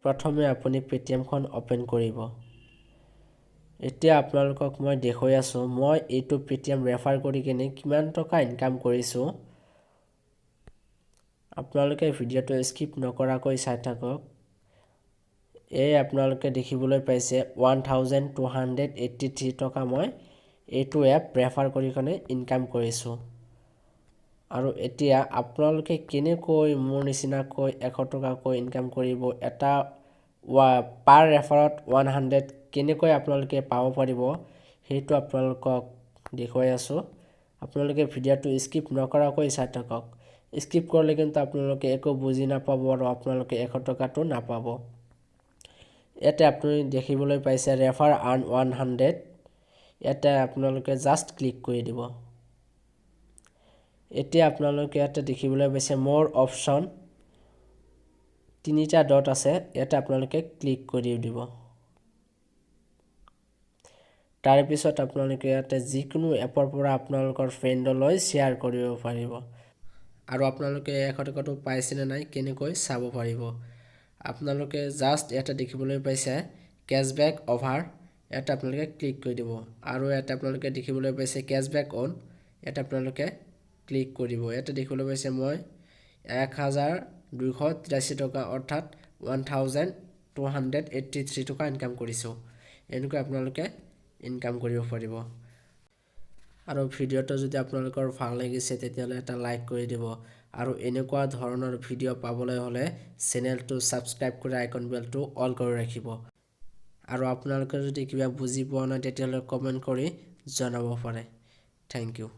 প্ৰথমে আপুনি পেটিএমখন ওপেন কৰিব এতিয়া আপোনালোকক মই দেখুৱাই আছো মই এইটো পেটিএম ৰেফাৰ কৰি কিনে কিমান টকা ইনকাম কৰিছো আপোনালোকে ভিডিওটো স্কিপ নকৰাকৈ চাই থাকক এই আপোনালোকে দেখিবলৈ পাইছে 1283 টকা মই এইটো এপ ৰেফাৰ কৰি কিনে ইনকাম কৰিছো আৰু এতিয়া আপোনালোকে কেনেকৈ মোৰ নিচিনাকৈ 100 টকাকৈ ইনকাম কৰিব এটা পাৰ ৰেফাৰত 100 কেনেকৈ আপোনালোকে পাব পাৰিব সেইটো আপোনালোকক দেখুৱাই আছো আপোনালোকে ভিডিওটো স্কিপ নকৰাকৈ চাই থাকক স্কিপ কৰিলে কিন্তু আপোনালোকে একো বুজি নাপাব আৰু আপোনালোকে 100 টকাটো নাপাব ইয়াতে আপুনি দেখিবলৈ পাইছে ৰেফাৰ আৰ্ন 100 ইয়াতে আপোনালোকে জাস্ট ক্লিক কৰি দিব এতিয়া আপোনালোকে ইয়াতে দেখিবলৈ পাইছে মোৰ অপচন তিনিটা ডট আছে ইয়াতে আপোনালোকে ক্লিক কৰি দিব তাৰ পিছত আপোনালোকে ইয়াতে যিকোনো এপৰ পৰা আপোনালোকৰ ফ্ৰেণ্ডলৈ শেয়াৰ কৰিব পাৰিব আৰু আপোনালোকে 100 টকাটো পাইছে নে নাই কেনেকৈ চাব পাৰিব আপোনালোকে জাস্ট এটা দেখিবলৈ পাইছে cashback অফাৰ এটা আপোনালোকে ক্লিক কৰি দিব আৰু এটা আপোনালোকে দেখিবলৈ পাইছে cashback অন এটা আপোনালোকে ক্লিক কৰিব এটা দেখিবলৈ পাইছে মই 1283 টকা অৰ্থাৎ 1283 টকা ইনকাম কৰিছো এনেকৈ আপোনালোকে ইনকাম কৰিব পাৰিব আৰু ভিডিওটো যদি আপোনালোকৰ ভাল লাগিছে তেতিয়ালে এটা লাইক কৰি দিব আৰু এনেকুৱা ধৰণৰ ভিডিও পাবলৈ হলে চেনেলটো সাবস্ক্ৰাইব কৰি আইকন বেলটো অল কৰি ৰাখিব আৰু আপোনালোকে যদি কিবা বুজি পোৱা নাই তেতিয়ালে কমেন্ট কৰি জনাব পাৰে থ্যাংক ইউ